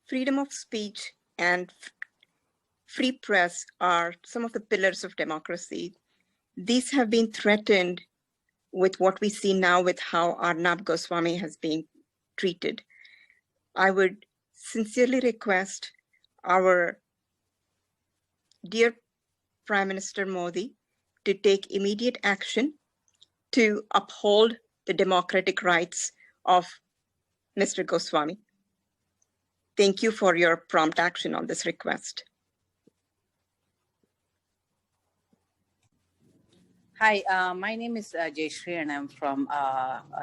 freedom of speech and free press are some of the pillars of democracy. These have been threatened with what we see now with how Arnab Goswami has been treated. I would sincerely request our dear Prime Minister Modi to take immediate action to uphold the democratic rights of Mr. Goswami. Thank you for your prompt action on this request. Hi, my name is Jayshree and I'm from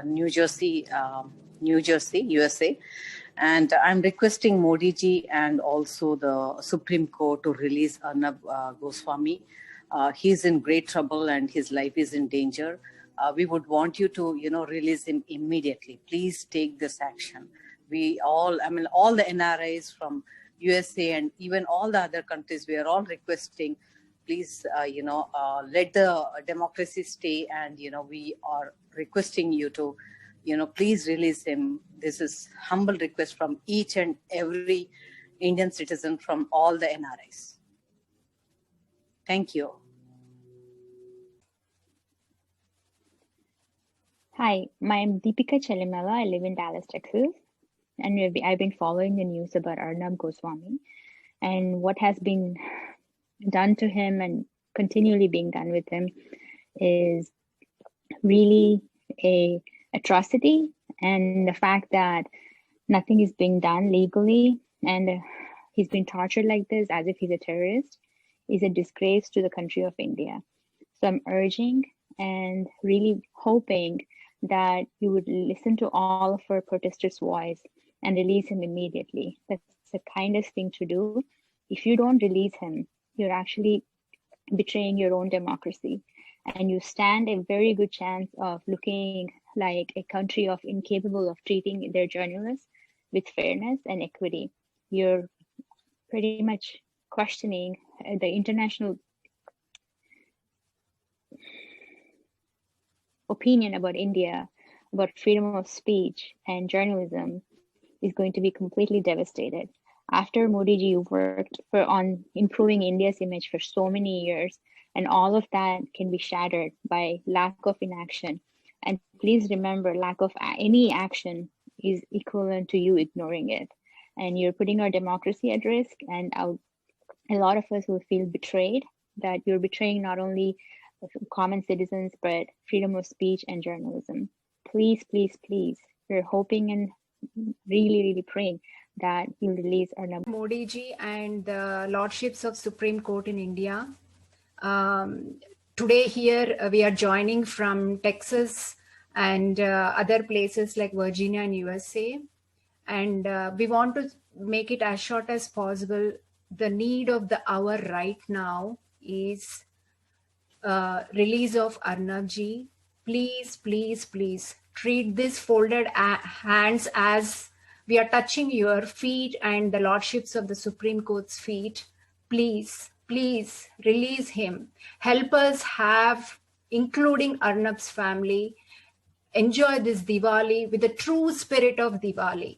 New Jersey, USA. And I'm requesting Modi ji and also the Supreme Court to release Arnab Goswami. He's in great trouble and his life is in danger. We would want you to, release him immediately. Please take this action. We all, all the NRIs from USA and even all the other countries, we are all requesting, please, let the democracy stay. And, we are requesting you to, please release him. This is humble request from each and every Indian citizen from all the NRIs. Thank you. Hi, I'm Deepika Chelimala. I live in Dallas, Texas. And I've been following the news about Arnab Goswami and what has been done to him and continually being done with him is really a atrocity. And the fact that nothing is being done legally and he's been tortured like this as if he's a terrorist is a disgrace to the country of India. So I'm urging and really hoping that you would listen to all of our protesters' voice and release him immediately. That's the kindest thing to do. If you don't release him, you're actually betraying your own democracy. And you stand a very good chance of looking like a country of incapable of treating their journalists with fairness and equity. You're pretty much questioning the international opinion about India, about freedom of speech and journalism is going to be completely devastated. After Modi ji, you've worked on improving India's image for so many years, and all of that can be shattered by lack of inaction. And please remember, lack of any action is equivalent to you ignoring it. And you're putting our democracy at risk, and a lot of us will feel betrayed, that you're betraying not only common citizens, but freedom of speech and journalism. Please, please, please, we're hoping and really, really praying that you'll release Arnab. Modi ji and the Lordships of Supreme Court in India. Today here we are joining from Texas and other places like Virginia and USA. And we want to make it as short as possible. The need of the hour right now is release of Arnab ji. Please, please, please treat this folded hands as we are touching your feet and the Lordships of the Supreme Court's feet. Please, please release him. Help us have, including Arnab's family, enjoy this Diwali with the true spirit of Diwali.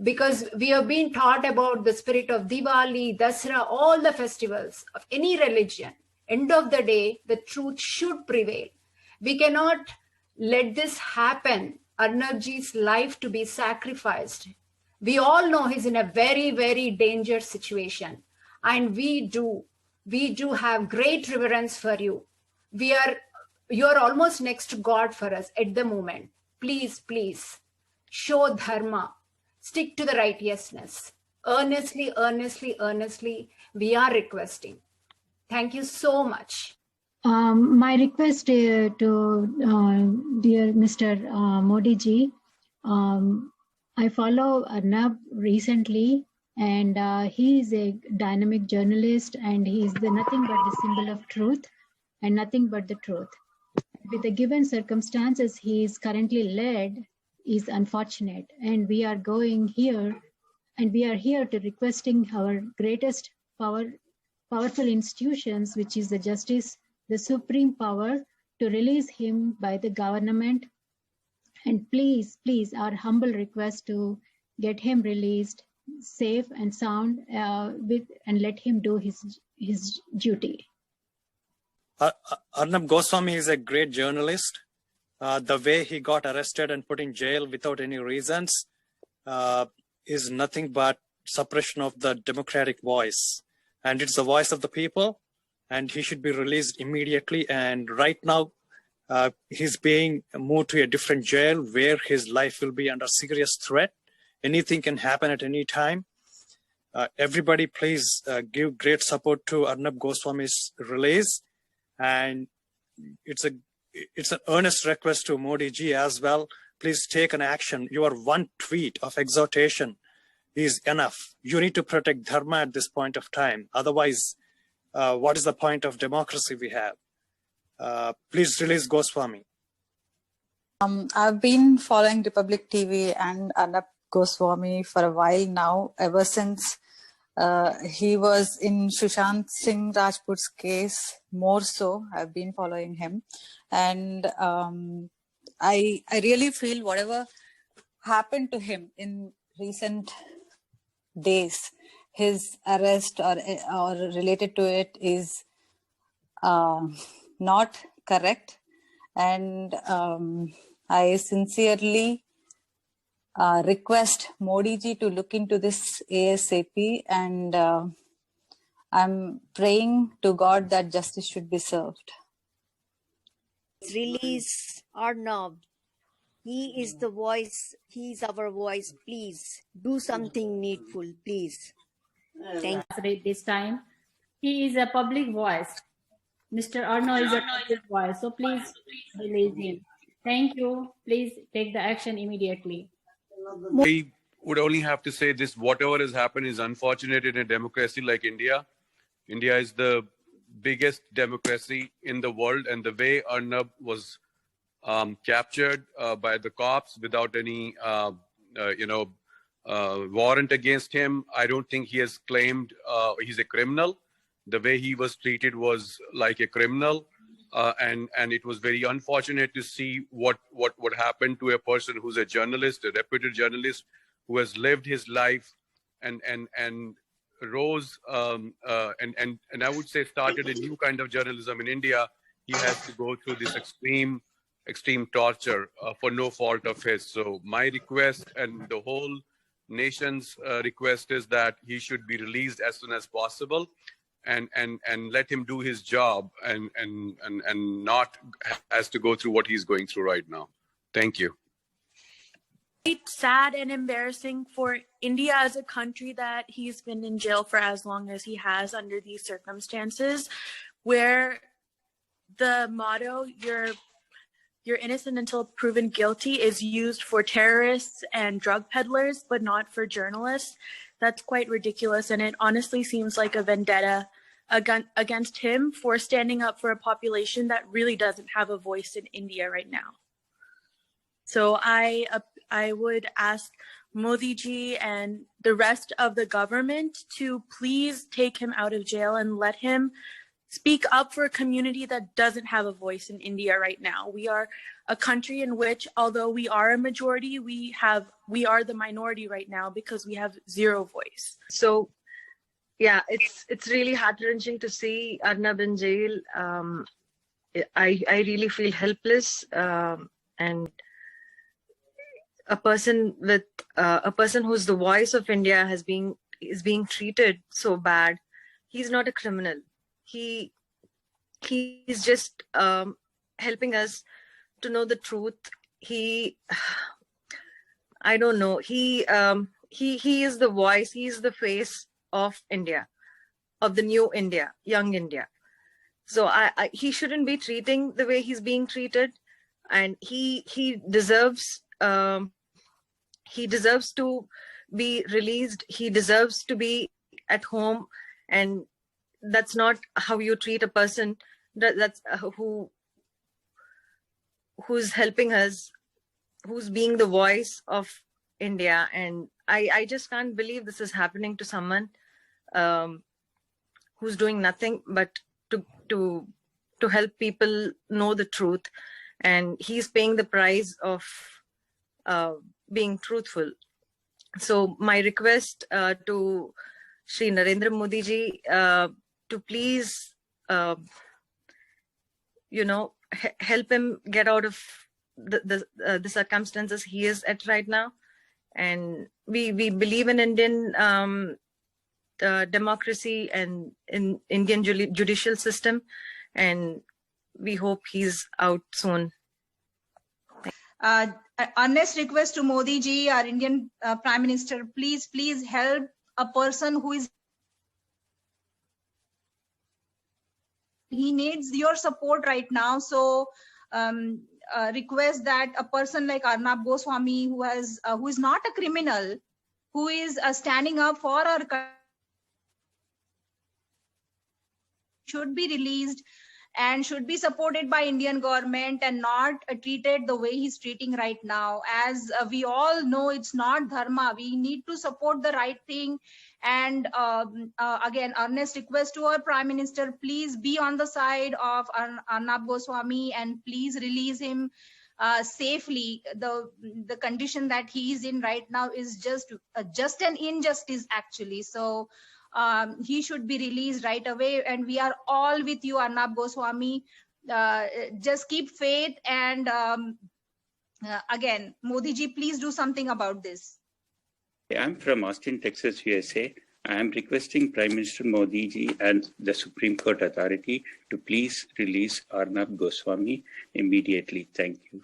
Because we have been taught about the spirit of Diwali, Dasra, all the festivals of any religion. End of the day, the truth should prevail. We cannot let this happen, Arnab ji's life to be sacrificed. We all know he's in a very, very dangerous situation. And we do have great reverence for you. You're almost next to God for us at the moment. Please, please, show dharma. Stick to the righteousness. Earnestly, earnestly, earnestly, we are requesting. Thank you so much. My request to dear Mr. Modi ji, I follow Arnab recently, and he is a dynamic journalist, and he is nothing but the symbol of truth and nothing but the truth. With the given circumstances he is currently led is unfortunate, and we are going here, and we are here to requesting our greatest powerful institutions, which is the justice, the supreme power, to release him by the government. And please, please, our humble request to get him released safe and sound and let him do his duty. Arnab Goswami is a great journalist. The way he got arrested and put in jail without any reasons is nothing but suppression of the democratic voice. And it's the voice of the people, and he should be released immediately. And right now, he's being moved to a different jail where his life will be under serious threat. Anything can happen at any time. Everybody, please give great support to Arnab Goswami's release. And it's an earnest request to Modi ji as well. Please take an action. Your one tweet of exhortation is enough. You need to protect dharma at this point of time. Otherwise, what is the point of democracy we have? Please release Goswami. I've been following Republic TV and Arnab Goswami for a while now, ever since he was in Sushant Singh Rajput's case. More so, I've been following him, and I really feel whatever happened to him in recent days, his arrest or related to it is not correct, and I sincerely request Modi ji to look into this ASAP, and I'm praying to God that justice should be served. Release Arnab. He is the voice. He is our voice. Please do something needful, please. Thank you. This time, he is a public voice. Mr. Arnab is a public voice, so please release him. Thank you. Please take the action immediately. I would only have to say this: whatever has happened is unfortunate in a democracy like India. India is the biggest democracy in the world, and the way Arnab was captured by the cops without any warrant against him, I don't think he has claimed he's a criminal. The way he was treated was like a criminal, and it was very unfortunate to see what happened to a person who's a journalist, a reputed journalist, who has lived his life and rose and I would say started a new kind of journalism in India. He has to go through this extreme torture for no fault of his. So my request and the whole nation's request is that he should be released as soon as possible, and let him do his job and not has to go through what he's going through right now. Thank you. It's sad and embarrassing for India as a country that he's been in jail for as long as he has under these circumstances, where the motto, you're innocent until proven guilty, is used for terrorists and drug peddlers, but not for journalists. That's quite ridiculous, and it honestly seems like a vendetta against him for standing up for a population that really doesn't have a voice in India right now. So I would ask Modi ji and the rest of the government to please take him out of jail and let him speak up for a community that doesn't have a voice in India right now. We are a country in which, although we are a majority, we are the minority right now because we have zero voice. So yeah, it's really heart-wrenching to see Arnab in jail. I really feel helpless, and a person who's the voice of India is being treated so bad. He's not a criminal. He's just helping us to know the truth. I don't know. He is the voice. He is the face of India, of the new India, young India. So he shouldn't be treating the way he's being treated, and he deserves to be released. He deserves to be at home, and that's not how you treat a person that's who's helping us, who's being the voice of India. And I just can't believe this is happening to someone who's doing nothing but to help people know the truth, and he's paying the price of being truthful. So my request to Shri Narendra Modi ji to please, help him get out of the circumstances he is at right now. And we believe in Indian democracy and in Indian judicial system, and we hope he's out soon. Honest request to Modi ji, our Indian Prime Minister, please help a person who is, he needs your support right now. So request that a person like Arnab Goswami, who is not a criminal, who is standing up for our country, should be released and should be supported by Indian government and not treated the way he's treating right now. As we all know, it's not dharma. We need to support the right thing. And again, earnest request to our Prime Minister, please be on the side of Arnab Goswami and please release him safely. The condition that he is in right now is just an injustice, actually. So he should be released right away, and we are all with you, Arnab Goswami. Just keep faith, and again, Modi ji, please do something about this. I'm from Austin, Texas, USA. I am requesting Prime Minister Modi ji and the Supreme Court authority to please release Arnab Goswami immediately. Thank you.